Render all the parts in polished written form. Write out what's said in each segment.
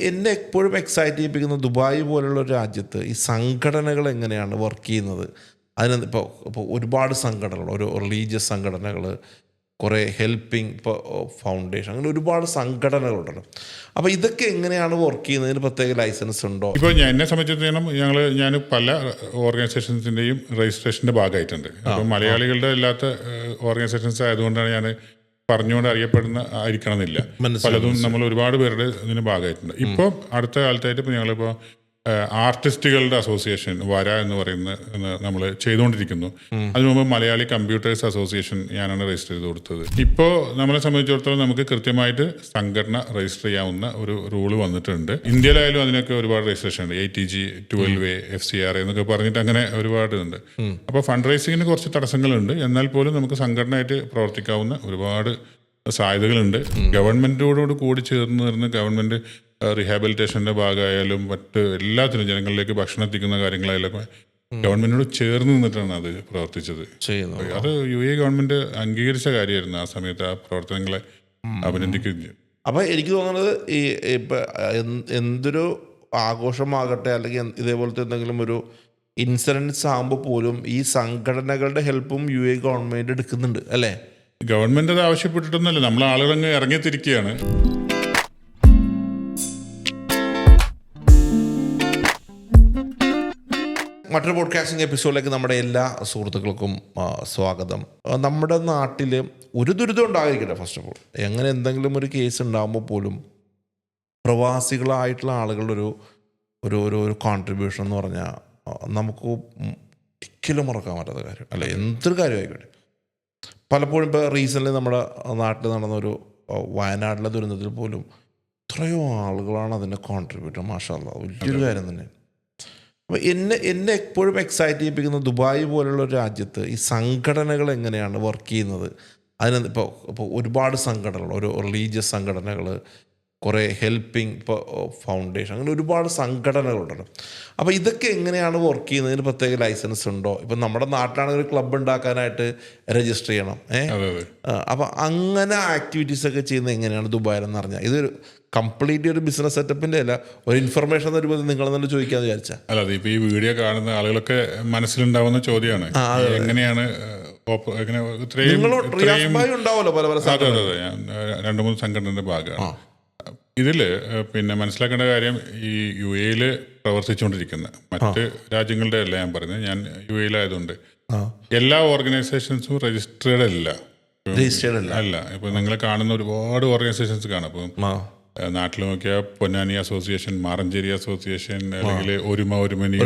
എന്നെ എപ്പോഴും excite ചെയ്യിപ്പിക്കുന്ന Dubai പോലുള്ള ഒരു രാജ്യത്ത് ഈ സംഘടനകൾ എങ്ങനെയാണ് വർക്ക് ചെയ്യുന്നത്. ഇപ്പോൾ ഒരുപാട് സംഘടനകൾ, ഒരു റിലീജിയസ് സംഘടനകൾ, കുറേ ഹെൽപ്പിംഗ്, ഇപ്പോൾ ഫൗണ്ടേഷൻ, അങ്ങനെ ഒരുപാട് സംഘടനകളുണ്ടല്ലോ. അപ്പോൾ ഇതൊക്കെ എങ്ങനെയാണ് വർക്ക് ചെയ്യുന്നതിന് പ്രത്യേക ലൈസൻസ് ഉണ്ടോ? ഇപ്പോൾ എന്നെ സംബന്ധിച്ചിടത്തോളം ഞാൻ പല ഓർഗനൈസേഷൻസിൻ്റെയും രജിസ്ട്രേഷൻ്റെ ഭാഗമായിട്ടുണ്ട്. അപ്പോൾ മലയാളികളുടെ അല്ലാത്ത ഓർഗനൈസേഷൻസ് ആയതുകൊണ്ടാണ് ഞാൻ പറഞ്ഞുകൊണ്ട് അറിയപ്പെടുന്ന ആയിരിക്കണമെന്നില്ല. പലതും നമ്മൾ ഒരുപാട് പേരുടെ ഇതിന് ഭാഗമായിട്ടുണ്ട്. ഇപ്പോൾ അടുത്ത കാലത്തായിട്ട് ഇപ്പോൾ ഞങ്ങളിപ്പോൾ ആർട്ടിസ്റ്റുകളുടെ അസോസിയേഷൻ വര എന്ന് പറയുന്ന നമ്മൾ ചെയ്തുകൊണ്ടിരിക്കുന്നു. അതിനു മുമ്പ് മലയാളി കമ്പ്യൂട്ടേഴ്സ് അസോസിയേഷൻ ഞാനാണ് രജിസ്റ്റർ ചെയ്ത് കൊടുത്തത്. ഇപ്പോൾ നമ്മളെ സംബന്ധിച്ചിടത്തോളം നമുക്ക് കൃത്യമായിട്ട് സംഘടന രജിസ്റ്റർ ചെയ്യാവുന്ന ഒരു റൂള് വന്നിട്ടുണ്ട്. ഇന്ത്യയിലായാലും അതിനൊക്കെ ഒരുപാട് രജിസ്ട്രേഷൻ ഉണ്ട്. ATG, 12A, FCRA എന്നൊക്കെ പറഞ്ഞിട്ട് അങ്ങനെ ഒരുപാട് ഉണ്ട്. അപ്പോൾ ഫണ്ട് റൈസിങ്ങിന് കുറച്ച് തടസ്സങ്ങളുണ്ട്. എന്നാൽ പോലും നമുക്ക് സംഘടനയായിട്ട് പ്രവർത്തിക്കാവുന്ന ഒരുപാട് സാധ്യതകളുണ്ട്. ഗവൺമെൻറ്റോട് കൂടി ചേർന്ന് നിന്ന് ഗവൺമെൻറ് റീഹാബിലിറ്റേഷൻ്റെ ഭാഗമായാലും മറ്റ് എല്ലാത്തിനും ജനങ്ങളിലേക്ക് ഭക്ഷണം എത്തിക്കുന്ന കാര്യങ്ങളായാലും ഗവൺമെന്റിനോട് ചേർന്ന് നിന്നിട്ടാണ് അത് പ്രവർത്തിച്ചത്. അത് UAE ഗവൺമെന്റ് അംഗീകരിച്ച കാര്യമായിരുന്നു. ആ സമയത്ത് ആ പ്രവർത്തനങ്ങളെ അഭിനന്ദിക്കുന്നു. അപ്പം എനിക്ക് തോന്നുന്നത് ഈ ഇപ്പം എന്തൊരു ആഘോഷമാകട്ടെ അല്ലെങ്കിൽ ഇതേപോലത്തെ എന്തെങ്കിലും ഒരു ഇൻസിഡൻസ് ആകുമ്പോൾ പോലും ഈ സംഘടനകളുടെ ഹെൽപ്പും UAE ഗവൺമെന്റ് എടുക്കുന്നുണ്ട് അല്ലേ? ഗവൺമെന്റ് അത് ആവശ്യപ്പെട്ടിട്ടൊന്നുമല്ല, നമ്മൾ ആളുകളങ്ങ് ഇറങ്ങിത്തിരിക്കുകയാണ്. മറ്റൊരു പോഡ്കാസ്റ്റിംഗ് എപ്പിസോഡിലേക്ക് നമ്മുടെ എല്ലാ സുഹൃത്തുക്കൾക്കും സ്വാഗതം. നമ്മുടെ നാട്ടിൽ ഒരു ദുരിതം ഉണ്ടായിരിക്കട്ടെ. ഫസ്റ്റ് ഓഫ് ഓൾ, എങ്ങനെ എന്തെങ്കിലും ഒരു കേസ് ഉണ്ടാകുമ്പോൾ പോലും പ്രവാസികളായിട്ടുള്ള ആളുകളുടെ ഒരു കോൺട്രിബ്യൂഷൻ എന്ന് പറഞ്ഞാൽ നമുക്ക് ഒരിക്കലും മറക്കാൻ പറ്റാത്ത കാര്യം അല്ല. എന്തൊരു കാര്യമായിക്കോട്ടെ. പലപ്പോഴും ഇപ്പോൾ റീസെൻ്റ്ലി നമ്മുടെ നാട്ടിൽ നടന്നൊരു വയനാട്ടിലെ ദുരന്തത്തിൽ പോലും എത്രയോ ആളുകളാണ് അതിനെ കോൺട്രിബ്യൂട്ട്. മാഷാ അല്ലാഹ്, വലിയൊരു കാര്യം തന്നെ. അപ്പോൾ എന്നെ എപ്പോഴും എക്സൈറ്റ് ചെയ്യിപ്പിക്കുന്ന ദുബായ് പോലുള്ള ഒരു രാജ്യത്ത് ഈ സംഘടനകൾ എങ്ങനെയാണ് വർക്ക് ചെയ്യുന്നത്. ഇപ്പോൾ ഒരുപാട് സംഘടനകൾ, ഒരു റിലീജിയസ് സംഘടനകൾ, കുറേ ഹെൽപ്പിംഗ്, ഇപ്പോൾ ഫൗണ്ടേഷൻ, അങ്ങനെ ഒരുപാട് സംഘടനകളുണ്ടല്ലോ. അപ്പോൾ ഇതൊക്കെ എങ്ങനെയാണ് വർക്ക് ചെയ്യുന്നതിന് പ്രത്യേക ലൈസൻസ് ഉണ്ടോ? ഇപ്പം നമ്മുടെ നാട്ടിലാണെങ്കിൽ ഒരു ക്ലബ്ബ് ഉണ്ടാക്കാനായിട്ട് രജിസ്റ്റർ ചെയ്യണം. അപ്പോൾ അങ്ങനെ ആക്ടിവിറ്റീസൊക്കെ ചെയ്യുന്നത് എങ്ങനെയാണ് ദുബായിലെന്ന് പറഞ്ഞാൽ? ഇതൊരു കംപ്ലീറ്റ് ഒരു ബിസിനസ് സെറ്റപ്പിൻ്റെ അല്ല, ഒരു ഇൻഫർമേഷൻ തരുമ്പോൾ നിങ്ങളെന്നെ ചോദിക്കാന്ന് വിചാരിച്ചാൽ. അല്ല, അത് ഇപ്പോൾ ഈ വീഡിയോ കാണുന്ന ആളുകളൊക്കെ മനസ്സിലുണ്ടാവുന്ന ചോദ്യമാണ്, എങ്ങനെയാണ് ഉണ്ടാവുമല്ലോ പല പല. അതെ, ഞാൻ 2-3 സംഘടനയുടെ ഭാഗമാണ്. ഇതിൽ മനസ്സിലാക്കേണ്ട കാര്യം, ഈ UAE പ്രവർത്തിച്ചുകൊണ്ടിരിക്കുന്ന മറ്റ് രാജ്യങ്ങളുടെ അല്ല ഞാൻ പറയുന്നത്. ഞാൻ UAE ആയതുകൊണ്ട് എല്ലാ ഓർഗനൈസേഷൻസും രജിസ്റ്റേർഡ് അല്ല. ഇപ്പൊ നിങ്ങൾ കാണുന്ന ഒരുപാട് ഓർഗനൈസേഷൻസ് കാണാം. അപ്പം നാട്ടിൽ നോക്കിയാൽ പൊന്നാനി അസോസിയേഷൻ, മാറഞ്ചേരി അസോസിയേഷൻ, അല്ലെങ്കിൽ ഒരുമനി,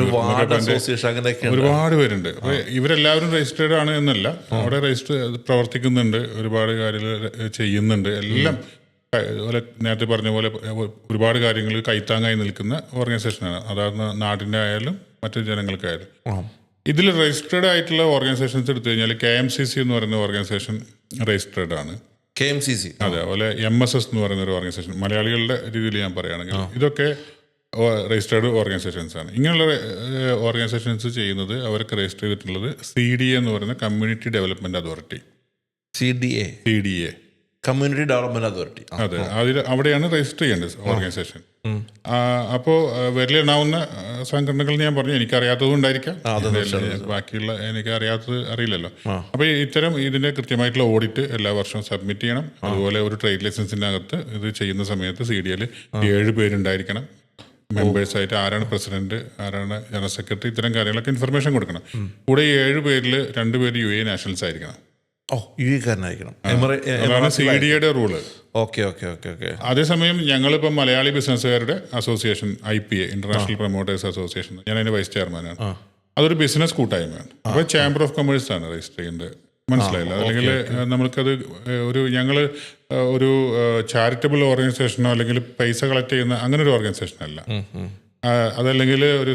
ഒരുപാട് പേരുണ്ട്. അപ്പൊ ഇവരെല്ലാവരും രജിസ്റ്റേർഡ് ആണ് എന്നല്ല, അവിടെ രജിസ്റ്റർ പ്രവർത്തിക്കുന്നുണ്ട്, ഒരുപാട് കാര്യങ്ങൾ ചെയ്യുന്നുണ്ട്. എല്ലാം നേരത്തെ പറഞ്ഞ പോലെ ഒരുപാട് കാര്യങ്ങൾ കൈത്താങ്ങായി നിൽക്കുന്ന ഓർഗനൈസേഷനാണ്. അതായത് നാടിൻ്റെ ആയാലും മറ്റു ജനങ്ങൾക്കായാലും. ഇതിൽ രജിസ്റ്റേർഡ് ആയിട്ടുള്ള ഓർഗനൈസേഷൻസ് എടുത്തു കഴിഞ്ഞാൽ KMCC എന്ന് പറയുന്ന ഓർഗനൈസേഷൻ രജിസ്റ്റേർഡ് ആണ്. KMCC, അതേപോലെ MSS എന്ന് പറയുന്ന ഒരു ഓർഗനൈസേഷൻ, മലയാളികളുടെ രീതിയിൽ ഞാൻ പറയുകയാണെങ്കിൽ ഇതൊക്കെ രജിസ്റ്റേർഡ് ഓർഗനൈസേഷൻസ് ആണ്. ഇങ്ങനെയുള്ള ഓർഗനൈസേഷൻസ് ചെയ്യുന്നത്, അവർക്ക് രജിസ്റ്റർ ചെയ്തിട്ടുള്ളത് CDA എന്ന് പറയുന്ന community development authority. CDA community development authority. അതെ, അവിടെയാണ് രജിസ്റ്റർ ചെയ്യേണ്ടത് ഓർഗനൈസേഷൻ. അപ്പോൾ വിരലെണ്ണാവുന്ന സംഘടനകൾ ഞാൻ പറഞ്ഞു, എനിക്കറിയാത്തതും ഉണ്ടായിരിക്കാം, ബാക്കിയുള്ള എനിക്ക് അറിയാത്തത് അറിയില്ലല്ലോ. അപ്പോൾ ഇത്തരം ഇതിന്റെ കൃത്യമായിട്ടുള്ള ഓഡിറ്റ് എല്ലാ വർഷവും സബ്മിറ്റ് ചെയ്യണം. അതുപോലെ ഒരു ട്രേഡ് ലൈസൻസിന്റെ അകത്ത് ഇത് ചെയ്യുന്ന സമയത്ത് CDAയിൽ 7 പേരുണ്ടായിരിക്കണം. മെമ്പേഴ്സായിട്ട് ആരാണ് പ്രസിഡന്റ്, ആരാണ് ജനറൽ സെക്രട്ടറി, ഇത്തരം കാര്യങ്ങളൊക്കെ ഇൻഫർമേഷൻ കൊടുക്കണം. കൂടെ 7 പേരിൽ 2 പേര് UAE നാഷണൽസ് ആയിരിക്കണം. അതാണ് CDAയുടെ റൂള്. അതേസമയം ഞങ്ങളിപ്പോൾ മലയാളി ബിസിനസ്സുകാരുടെ association, IPA, international promoters association, ഞാൻ അതിന്റെ വൈസ് ചെയർമാനാണ്. അതൊരു ബിസിനസ് കൂട്ടായ്മയാണ്. അപ്പോൾ ചേംബർ ഓഫ് കൊമേഴ്സ് ആണ് രജിസ്റ്റർ ചെയ്യേണ്ടത്. മനസ്സിലായില്ല? അല്ലെങ്കിൽ നമ്മൾക്കത് ഞങ്ങൾ ഒരു ചാരിറ്റബിൾ ഓർഗനൈസേഷനോ അല്ലെങ്കിൽ പൈസ കളക്ട് ചെയ്യുന്ന അങ്ങനെ ഒരു ഓർഗനൈസേഷനല്ല. അതല്ലെങ്കിൽ ഒരു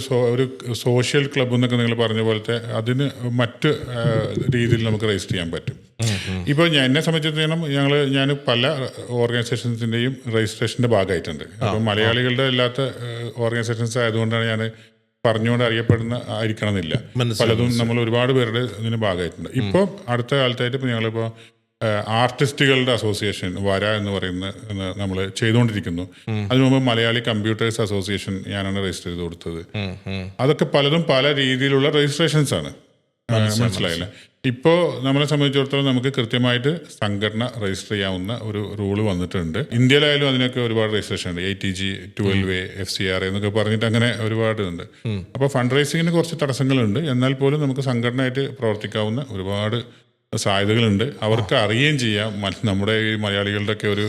സോഷ്യൽ ക്ലബ് എന്നൊക്കെ നിങ്ങൾ പറഞ്ഞ പോലത്തെ അതിന് മറ്റ് രീതിയിൽ നമുക്ക് രജിസ്റ്റർ ചെയ്യാൻ പറ്റും. ഇപ്പോൾ എന്നെ സംബന്ധിച്ചിടത്തോളം ഞാൻ പല ഓർഗനൈസേഷൻസിൻ്റെയും രജിസ്ട്രേഷൻ്റെ ഭാഗമായിട്ടുണ്ട്. അപ്പോൾ മലയാളികളുടെ അല്ലാത്ത ഓർഗനൈസേഷൻസ് ആയതുകൊണ്ടാണ് ഞാൻ പറഞ്ഞുകൊണ്ട് അറിയപ്പെടുന്ന ആയിരിക്കണമെന്നില്ല. പലതും നമ്മൾ ഒരുപാട് പേരുടെ ഇതിന് ഭാഗമായിട്ടുണ്ട്. ഇപ്പോൾ അടുത്ത കാലത്തായിട്ട് ഇപ്പോൾ ഞങ്ങളിപ്പോൾ ആർട്ടിസ്റ്റുകളുടെ അസോസിയേഷൻ വര എന്ന് പറയുന്ന നമ്മൾ ചെയ്തുകൊണ്ടിരിക്കുന്നു. അതിനു മുമ്പ് മലയാളി കമ്പ്യൂട്ടേഴ്സ് അസോസിയേഷൻ ഞാനാണ് രജിസ്റ്റർ ചെയ്ത് കൊടുത്തത്. അതൊക്കെ പലതും പല രീതിയിലുള്ള രജിസ്ട്രേഷൻസ് ആണ്. മനസ്സിലായില്ല. ഇപ്പോൾ നമ്മളെ സംബന്ധിച്ചിടത്തോളം നമുക്ക് കൃത്യമായിട്ട് സംഘടന രജിസ്റ്റർ ചെയ്യാവുന്ന ഒരു റൂള് വന്നിട്ടുണ്ട്. ഇന്ത്യയിലായാലും അതിനൊക്കെ ഒരുപാട് രജിസ്ട്രേഷൻ ഉണ്ട്. ATG, 12A, FCRA എന്നൊക്കെ പറഞ്ഞിട്ട് അങ്ങനെ ഒരുപാട് ഉണ്ട്. അപ്പോൾ ഫണ്ട് റൈസിങ്ങിന് കുറച്ച് തടസ്സങ്ങളുണ്ട്. എന്നാൽ പോലും നമുക്ക് സംഘടനയായിട്ട് പ്രവർത്തിക്കാവുന്ന ഒരുപാട് സാധ്യതകളുണ്ട്. അവർക്ക് അറിയുകയും ചെയ്യാം. നമ്മുടെ ഈ മലയാളികളുടെ ഒക്കെ ഒരു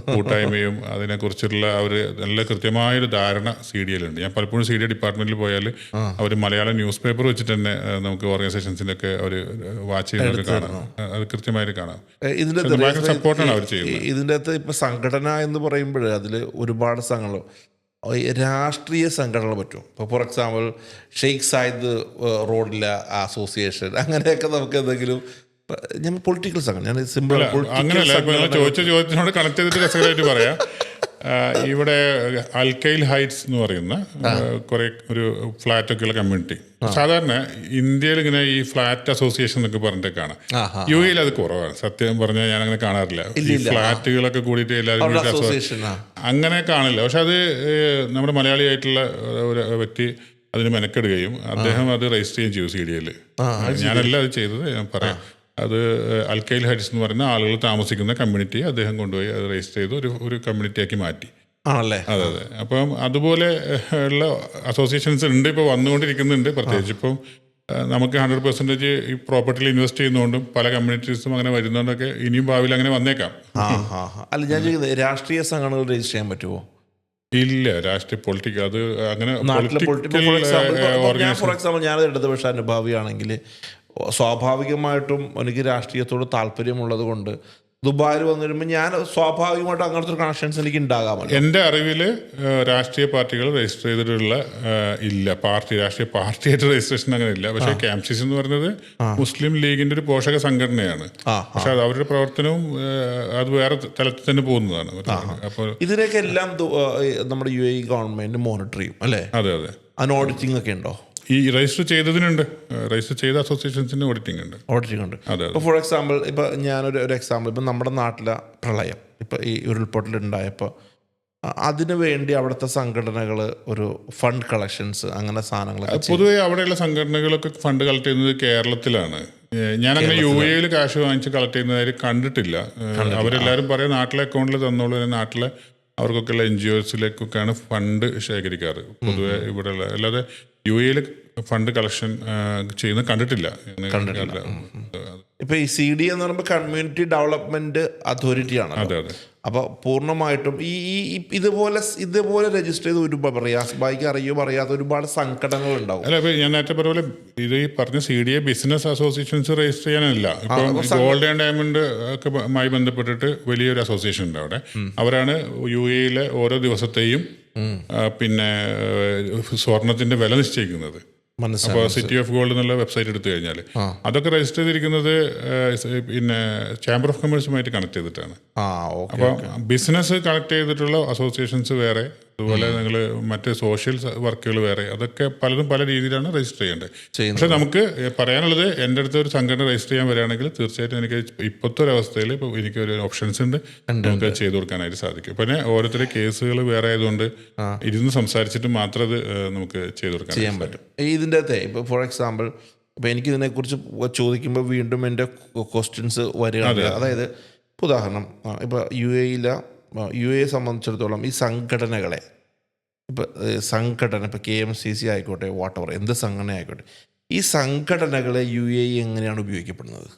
കൂട്ടായ്മയും അതിനെക്കുറിച്ചുള്ള അവർ നല്ല കൃത്യമായൊരു ധാരണ CDL ഉണ്ട്. ഞാൻ പലപ്പോഴും CDA ഡിപ്പാർട്ട്മെന്റിൽ പോയാൽ അവർ മലയാളം ന്യൂസ് പേപ്പർ വെച്ചിട്ട് തന്നെ നമുക്ക് ഓർഗനൈസേഷൻസിനൊക്കെ അവർ വാച്ച് ചെയ്യുന്നതൊക്കെ കാണാം. അത് കൃത്യമായിട്ട് കാണാം. സപ്പോർട്ടാണ് അവർ ചെയ്യുന്നത്. ഇതിൻ്റെ അകത്ത് ഇപ്പൊ സംഘടന എന്ന് പറയുമ്പോൾ അതിൽ ഒരുപാട് സംഘടന, രാഷ്ട്രീയ സംഘടനകൾ പറ്റും. ഇപ്പോൾ ഫോർ എക്സാമ്പിൾ ഷെയ്ഖ് സായിദ് റോഡിലെ അസോസിയേഷൻ, അങ്ങനെയൊക്കെ നമുക്ക് എന്തെങ്കിലും പൊളിറ്റിക്കൽ സംഘടന, ഞാൻ സിമ്പിൾ അങ്ങനെയല്ല. ഇപ്പൊ ചോദിച്ച ചോദ്യത്തിനോട് കണക്ട് ചെയ്തിട്ട് രസകരമായിട്ട് പറയാം. ഇവിടെ അൽക്കൈൽ ഹൈറ്റ്സ് എന്ന് പറയുന്ന കുറെ ഒരു ഫ്ലാറ്റ് ഒക്കെയുള്ള കമ്മ്യൂണിറ്റി, സാധാരണ ഇന്ത്യയിൽ ഇങ്ങനെ ഈ ഫ്ലാറ്റ് അസോസിയേഷൻ എന്നൊക്കെ പറഞ്ഞിട്ട് കാണാം. UAE അത് കുറവാണ്. സത്യം പറഞ്ഞാൽ ഞാൻ അങ്ങനെ കാണാറില്ല. ഈ ഫ്ലാറ്റുകളൊക്കെ കൂടിയിട്ട് എല്ലാവരും അങ്ങനെ കാണില്ല. പക്ഷെ അത് നമ്മുടെ മലയാളിയായിട്ടുള്ള ഒരു വ്യക്തി അതിന് മെനക്കെടുകയും അദ്ദേഹം അത് രജിസ്റ്റർ ചെയ്യുകയും ചെയ്തു CDL. ഞാനല്ല അത് ചെയ്തത്, ഞാൻ പറയാം. അത് അൽക്കൈൽ ഹൈറ്റ്സ് എന്ന് പറയുന്ന ആളുകൾ താമസിക്കുന്ന കമ്മ്യൂണിറ്റിയെ അദ്ദേഹം കൊണ്ടുപോയി അത് രജിസ്റ്റർ ചെയ്ത് ഒരു കമ്മ്യൂണിറ്റിയാക്കി മാറ്റി. ആണല്ലേ? അതെ. അപ്പം അതുപോലെ ഉള്ള അസോസിയേഷൻസ് ഉണ്ട്, ഇപ്പോൾ വന്നുകൊണ്ടിരിക്കുന്നുണ്ട്. പ്രത്യേകിച്ച് ഇപ്പം നമുക്ക് 100% ഈ പ്രോപ്പർട്ടിയിൽ ഇൻവെസ്റ്റ് ചെയ്യുന്നതുകൊണ്ടും പല കമ്മ്യൂണിറ്റീസും അങ്ങനെ വരുന്നതുകൊണ്ടൊക്കെ ഇനിയും ഭാവിയിൽ അങ്ങനെ വന്നേക്കാം. അല്ല, ഞാൻ ചോദിക്കുന്നത് രാഷ്ട്രീയ സംഘടനകൾ രജിസ്റ്റർ ചെയ്യാൻ പറ്റുമോ? ഇല്ല, രാഷ്ട്രീയ പൊളിറ്റിക്കൽ അത് അങ്ങനെ ഫോർ എക്സാമ്പിൾ ഞാനത് ഇടതുപക്ഷ അനുഭാവിയാണെങ്കിൽ സ്വാഭാവികമായിട്ടും എനിക്ക് രാഷ്ട്രീയത്തോട് താല്പര്യമുള്ളത് കൊണ്ട് ദുബായിൽ വന്നു വരുമ്പോൾ ഞാൻ സ്വാഭാവികമായിട്ടും അങ്ങനത്തെ ഒരു കണക്ഷൻസ് എനിക്ക് ഉണ്ടാകാമല്ലോ. എൻ്റെ അറിവിൽ രാഷ്ട്രീയ പാർട്ടികൾ രജിസ്റ്റർ ചെയ്തിട്ടുള്ള ഇല്ല. രാഷ്ട്രീയ പാർട്ടിയായിട്ട് രജിസ്ട്രേഷൻ അങ്ങനെ ഇല്ല. പക്ഷേ ക്യാംസിസ് എന്ന് പറയുന്നത് മുസ്ലിം ലീഗിന്റെ ഒരു പോഷക സംഘടനയാണ്. പക്ഷെ അത് അവരുടെ പ്രവർത്തനവും അത് വേറെ തലത്തിൽ തന്നെ പോകുന്നതാണ്. അപ്പോൾ ഇതിനൊക്കെ എല്ലാം നമ്മുടെ UAE ഗവൺമെന്റ് മോണിറ്റർ ചെയ്യും അല്ലേ? അതെ. അതിന് ഓഡിറ്റിംഗ് ഒക്കെ ഉണ്ടോ? ഈ രജിസ്റ്റർ ചെയ്തതിനുണ്ട്. രജിസ്റ്റർ ചെയ്ത അസോസിയേഷൻസിന് ഓഡിറ്റിംഗ് ഉണ്ട്. അതെ. ഇപ്പോൾ ഫോർ എക്സാമ്പിൾ ഇപ്പോൾ ഞാനൊരു എക്സാമ്പിൾ, ഇപ്പം നമ്മുടെ നാട്ടിലെ പ്രളയം, ഇപ്പോൾ ഈ ഉരുൾപൊട്ടലുണ്ടായപ്പോൾ അതിനു വേണ്ടി അവിടുത്തെ സംഘടനകൾ ഒരു ഫണ്ട് കളക്ഷൻസ് അങ്ങനെ സാധനങ്ങളൊക്കെ, പൊതുവെ അവിടെയുള്ള സംഘടനകളൊക്കെ ഫണ്ട് കളക്ട് ചെയ്യുന്നത് കേരളത്തിലാണ്. ഞാനങ്ങനെ UAE ക്യാഷ് വാങ്ങിച്ച് കളക്ട് ചെയ്യുന്നതായി കണ്ടിട്ടില്ല. അവരെല്ലാവരും പറയാം നാട്ടിലെ അക്കൗണ്ടിൽ തന്നോളൂ, നാട്ടിലെ അവർക്കൊക്കെയുള്ള NGOസിലേക്കൊക്കെയാണ് ഫണ്ട് ശേഖരിക്കാറ് പൊതുവെ ഇവിടെയുള്ള. അല്ലാതെ UAE ഫണ്ട് കളക്ഷൻ ചെയ്യുന്നത് കണ്ടിട്ടില്ല. ഇപ്പൊ ഈ CD എന്ന് പറയുമ്പോൾ കമ്മ്യൂണിറ്റി ഡെവലപ്മെന്റ് അതോറിറ്റി ആണ്. അതെ. അപ്പോൾ പൂർണ്ണമായിട്ടും ഈ ഇതുപോലെ രജിസ്റ്റർ ചെയ്ത് ഒരുപാട് റിയാസ് അറിയാത്ത ഒരുപാട് സംഘടനകൾ ഉണ്ടാവും. അല്ല, ഇപ്പൊ ഞാൻ നേരത്തെ പറഞ്ഞ പോലെ ഇത് ഈ പറഞ്ഞ CDA ബിസിനസ് അസോസിയേഷൻസ് രജിസ്റ്റർ ചെയ്യാനല്ല. ഇപ്പൊ ഗോൾഡ് ആൻഡ് ഡയമണ്ട് ഒക്കെ മായി ബന്ധപ്പെട്ടിട്ട് വലിയൊരു അസോസിയേഷൻ ഉണ്ട് അവിടെ. അവരാണ് UAE ഓരോ ദിവസത്തെയും പിന്നെ സ്വർണത്തിന്റെ വില നിശ്ചയിക്കുന്നത്. അപ്പോൾ സിറ്റി ഓഫ് ഗോൾഡ് എന്നുള്ള വെബ്സൈറ്റ് എടുത്തു കഴിഞ്ഞാൽ അതൊക്കെ രജിസ്റ്റർ ചെയ്തിരിക്കുന്നത് പിന്നെ ചേംബർ ഓഫ് കൊമേഴ്സുമായിട്ട് കണക്ട് ചെയ്തിട്ടാണ്. അപ്പോൾ ബിസിനസ് കണക്ട് ചെയ്തിട്ടുള്ള അസോസിയേഷൻസ് വേറെ, അതുപോലെ നിങ്ങൾ മറ്റ് സോഷ്യൽ വർക്കുകൾ വേറെ, അതൊക്കെ പലതും പല രീതിയിലാണ് രജിസ്റ്റർ ചെയ്യേണ്ടത്. പക്ഷെ നമുക്ക് പറയാനുള്ളത്, എൻ്റെ അടുത്ത് ഒരു സംഘടന രജിസ്റ്റർ ചെയ്യാൻ വരികയാണെങ്കിൽ തീർച്ചയായിട്ടും എനിക്ക് ഇപ്പോഴത്തെ ഒരു അവസ്ഥയിൽ ഇപ്പോൾ എനിക്ക് ഒരു ഓപ്ഷൻസ് ഉണ്ട്, നമുക്ക് ചെയ്തു കൊടുക്കാനായിട്ട് സാധിക്കും. പിന്നെ ഓരോരുത്തരുടെ കേസുകൾ വേറെ ആയതുകൊണ്ട് ഇരുന്ന് സംസാരിച്ചിട്ട് മാത്രം അത് നമുക്ക് ചെയ്തു കൊടുക്കാൻ ചെയ്യാൻ പറ്റും. ഇതിൻ്റെ അകത്തെ ഇപ്പോൾ ഫോർ എക്സാമ്പിൾ ഇപ്പോൾ എനിക്കിതിനെക്കുറിച്ച് ചോദിക്കുമ്പോൾ വീണ്ടും എൻ്റെ ക്വസ്റ്റ്യൻസ് വരികയാണ്. അതായത് ഉദാഹരണം, ഇപ്പോൾ UAE സംബന്ധിച്ചിടത്തോളം ഈ സംഘടനകളെ ഇപ്പോൾ KMCC ആയിക്കോട്ടെ, വാട്ടവർ എന്ത് സംഘടന ആയിക്കോട്ടെ, ഈ സംഘടനകളെ UAE എങ്ങനെയാണ് ഉപയോഗിക്കപ്പെടുന്നത്?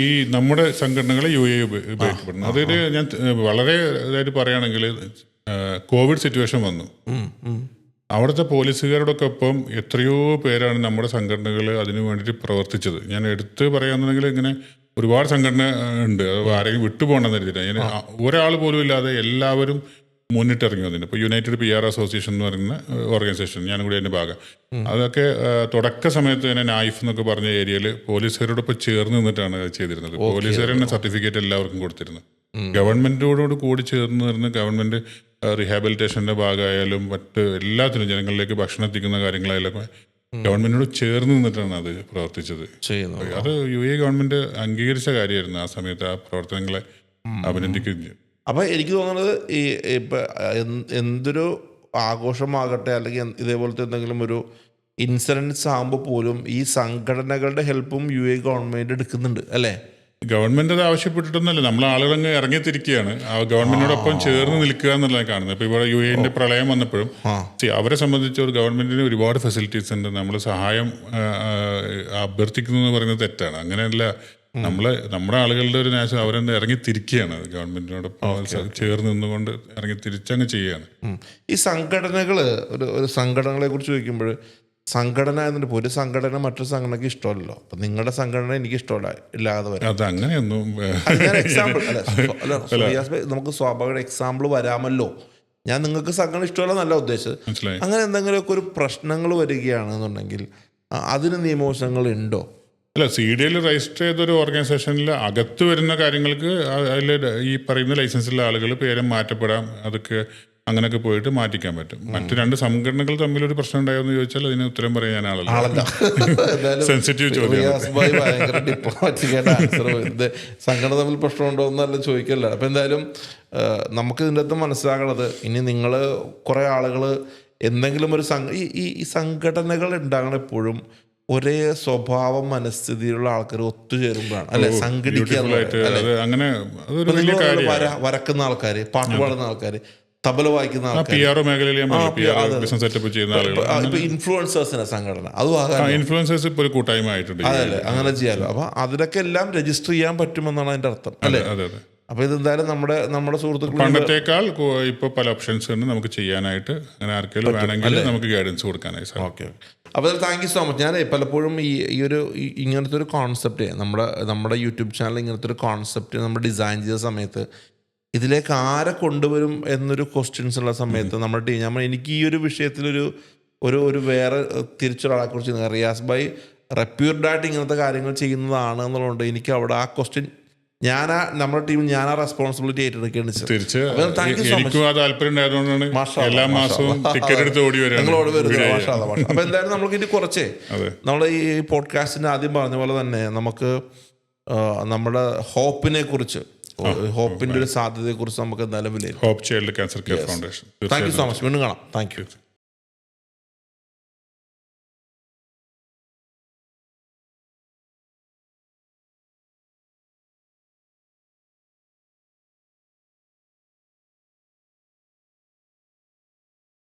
ഈ നമ്മുടെ സംഘടനകളെ UAE ഉപയോഗിക്കപ്പെടുന്നു. അതായത് ഞാൻ വളരെ ഇതായിട്ട് പറയുകയാണെങ്കിൽ കോവിഡ് സിറ്റുവേഷൻ വന്നു. അവിടുത്തെ പോലീസുകാരോടൊക്കെ ഒപ്പം എത്രയോ പേരാണ് നമ്മുടെ സംഘടനകൾ അതിനു വേണ്ടിയിട്ട് പ്രവർത്തിച്ചത്. ഞാൻ എടുത്ത് പറയാന്നുണ്ടെങ്കിൽ ഇങ്ങനെ ഒരുപാട് സംഘടന ഉണ്ട്, ആരെങ്കിലും വിട്ടുപോകണമെന്ന് കരുതിയില്ല. ഞാൻ ഒരാൾ പോലും ഇല്ലാതെ എല്ലാവരും മുന്നിട്ടിറങ്ങി വന്നിട്ടുണ്ട്. ഇപ്പോൾ യുണൈറ്റഡ് PR അസോസിയേഷൻ എന്ന് പറയുന്ന ഓർഗനൈസേഷൻ, ഞാനും കൂടി അതിൻ്റെ ഭാഗം. അതൊക്കെ തുടക്ക സമയത്ത് തന്നെ നായിഫ് എന്നൊക്കെ പറഞ്ഞ ഏരിയയിൽ പോലീസുകാരോടൊപ്പം ചേർന്ന് നിന്നിട്ടാണ് ചെയ്തിരുന്നത്. പോലീസുകാർ തന്നെ സർട്ടിഫിക്കറ്റ് എല്ലാവർക്കും കൊടുത്തിരുന്നത്. ഗവൺമെൻറ്റോട് കൂടി ചേർന്ന് നിന്ന് ഗവൺമെൻറ് റിഹാബിലിറ്റേഷൻ്റെ ഭാഗമായാലും മറ്റ് എല്ലാത്തിനും ജനങ്ങളിലേക്ക് ഭക്ഷണം എത്തിക്കുന്ന കാര്യങ്ങളായാലും ഗവൺമെന്റിനോട് ചേർന്ന് നിന്നിട്ടാണ് അത് പ്രവർത്തിച്ചത്. ചെയ്യുന്നത്. അത് UAE ഗവൺമെന്റ് അംഗീകരിച്ച കാര്യമായിരുന്നു ആ സമയത്ത്. ആ പ്രവർത്തനങ്ങളെ അഭിനന്ദിക്കുന്നു. അപ്പം എനിക്ക് തോന്നുന്നത് ഈ ഇപ്പം എന്തൊരു ആഘോഷമാകട്ടെ അല്ലെങ്കിൽ ഇതേപോലത്തെ എന്തെങ്കിലും ഒരു ഇൻസിഡൻസ് ആകുമ്പോൾ പോലും ഈ സംഘടനകളുടെ ഹെൽപ്പും UAE ഗവൺമെൻറ് എടുക്കുന്നുണ്ട് അല്ലേ? ഗവൺമെന്റ് അത് ആവശ്യപ്പെട്ടിട്ടൊന്നല്ല, നമ്മളെ ആളുകളങ്ങ് ഇറങ്ങിത്തിരിക്കുകയാണ്. ആ ഗവൺമെന്റിനോടൊപ്പം ചേർന്ന് നിൽക്കുക എന്നുള്ളതാണ് കാണുന്നത്. ഇപ്പോൾ ഇവിടെ UAE പ്രളയം വന്നപ്പോഴും അവരെ സംബന്ധിച്ച് ഒരു ഗവൺമെന്റിന് ഒരുപാട് ഫെസിലിറ്റീസ് ഉണ്ട്. നമ്മൾ സഹായം അഭ്യർത്ഥിക്കുന്നു എന്ന് പറയുന്നത് തെറ്റാണ്. അങ്ങനെയല്ല, നമ്മുടെ ആളുകളുടെ ഒരു നാശം അവരെന്ത് ഇറങ്ങിത്തിരിക്കുകയാണ്. ഗവൺമെന്റിനോടൊപ്പം ചേർന്ന് നിന്നുകൊണ്ട് ഇറങ്ങിത്തിരിച്ചങ്ങ് ചെയ്യുകയാണ്. ഈ സംഘടനകൾ ഒരു സംഘടനകളെ കുറിച്ച് ചോദിക്കുമ്പോൾ സംഘടന എന്നതിന് ഒരു സംഘടന മറ്റൊരു സംഘടനയ്ക്ക് ഇഷ്ടമല്ലല്ലോ. അപ്പം നിങ്ങളുടെ സംഘടന എനിക്ക് ഇഷ്ടമല്ല ഇല്ലാതെ വരും. അത് അങ്ങനെയൊന്നും എക്സാമ്പിൾ നമുക്ക് സ്വാഭാവിക എക്സാമ്പിൾ വരാമല്ലോ. ഞാൻ നിങ്ങൾക്ക് സംഘടന ഇഷ്ടമല്ല നല്ല ഉദ്ദേശിച്ചത്. അങ്ങനെ എന്തെങ്കിലുമൊക്കെ ഒരു പ്രശ്നങ്ങൾ വരികയാണെന്നുണ്ടെങ്കിൽ അതിന് നിയമവശങ്ങൾ ഉണ്ടോ? അല്ല, CDL രജിസ്റ്റർ ചെയ്തൊരു ഓർഗനൈസേഷനിൽ അകത്ത് വരുന്ന കാര്യങ്ങൾക്ക് അതിൽ ഈ പറയുന്ന ലൈസൻസുള്ള ആളുകൾ പേര് മാറ്റപ്പെടാം. അതൊക്കെ അങ്ങനെയൊക്കെ പോയിട്ട് മാറ്റിക്കാൻ പറ്റും. മറ്റു രണ്ട് സംഘടനകൾ തമ്മിലൊരു പ്രശ്നം ഉണ്ടായോ എന്ന് ചോദിച്ചാൽ അതിന് ഉത്തരം പറയാൻ ഞാൻ ആളല്ല. സെൻസിറ്റീവ് ചോദ്യം. സംഘടന തമ്മിൽ പ്രശ്നമുണ്ടോ എന്നല്ല ചോദിക്കല്ല. അപ്പം എന്തായാലും നമുക്ക് ഇതിൻ്റെ അകത്ത് മനസ്സിലാകണത്, ഇനി നിങ്ങൾ കുറേ ആളുകൾ എന്തെങ്കിലും ഒരു ഈ സംഘടനകൾ ഉണ്ടാകണം എപ്പോഴും ഒരേ സ്വഭാവം മനസ്ഥിതിയിലുള്ള ആൾക്കാർ ഒത്തുചേരുമ്പോഴാണ് അല്ലെ സംഘടിക്കുക. വരക്കുന്ന ആൾക്കാർ, പാട്ട് പാടുന്ന ആൾക്കാർ, തബല വായിക്കുന്ന ആൾക്കാർ, ഇൻഫ്ലുവൻസേഴ്സിന്റെ സംഘടന, അതും ഇൻഫ്ലുവൻസേഴ്സ് ഇപ്പോൾ ഒരു കൂട്ടായ്മയായിട്ടുണ്ട്. അതല്ലേ, അങ്ങനെ ചെയ്യാലോ. അപ്പൊ അതിലൊക്കെ എല്ലാം രജിസ്റ്റർ ചെയ്യാൻ പറ്റുമെന്നാണ് അതിന്റെ അർത്ഥം അല്ലേ? അപ്പൊ ഇതെന്തായാലും നമ്മുടെ സുഹൃത്തുക്കൾ പണ്ടത്തേക്കാൾ ഇപ്പോൾ പല ഓപ്ഷൻസ് ഉണ്ട് നമുക്ക് ചെയ്യാനായിട്ട്. അങ്ങനെ ആർക്കെങ്കിലും വേണമെങ്കിൽ നമുക്ക് ഗൈഡൻസ് കൊടുക്കാനായി. ഓക്കെ. അപ്പോൾ താങ്ക് യു സോ മച്ച്. ഞാൻ പലപ്പോഴും ഇങ്ങനത്തെ ഒരു കോൺസെപ്റ്റ് നമ്മുടെ യൂട്യൂബ് ചാനൽ ഇങ്ങനത്തെ ഒരു കോൺസെപ്റ്റ് നമ്മൾ ഡിസൈൻ ചെയ്ത സമയത്ത് ഇതിലേക്ക് ആരെ കൊണ്ടുവരും എന്നൊരു ക്വസ്റ്റ്യൻസ് ഉള്ള സമയത്ത് നമ്മുടെ ടീം എനിക്ക് ഈ ഒരു വിഷയത്തിലൊരു ഒരു വേറെ തിരിച്ചൊരാളെ കുറിച്ച് റിയാസ് ഭായ് റെപ്യൂർഡായിട്ട് ഇങ്ങനത്തെ കാര്യങ്ങൾ ചെയ്യുന്നതാണ് എന്നുള്ളതുകൊണ്ട് എനിക്ക് അവിടെ ആ ക്വസ്റ്റ്യൻ നമ്മുടെ ടീം ഞാൻ ആ റെസ്പോൺസിബിലിറ്റി ഏറ്റെടുക്കുകയാണ്. എല്ലാ മാസവും ടിക്കറ്റ് എടുത്ത് ഓടി നിങ്ങളോട് വരുന്നത്. അപ്പൊ എന്തായാലും നമുക്ക് ഇനി കുറച്ചേ നമ്മൾ ഈ പോഡ്കാസ്റ്റിന് ആദ്യം പറഞ്ഞ പോലെ തന്നെ നമുക്ക് നമ്മുടെ ഹോപ്പിനെ കുറിച്ച്, ഹോപ്പിന്റെ ഒരു സാധ്യതയെ കുറിച്ച് നമുക്ക് എന്തായാലും വിലയിരുത്താം. Hope child cancer care foundation. Thank you so much. വീണ്ടും കാണാം. Thank U.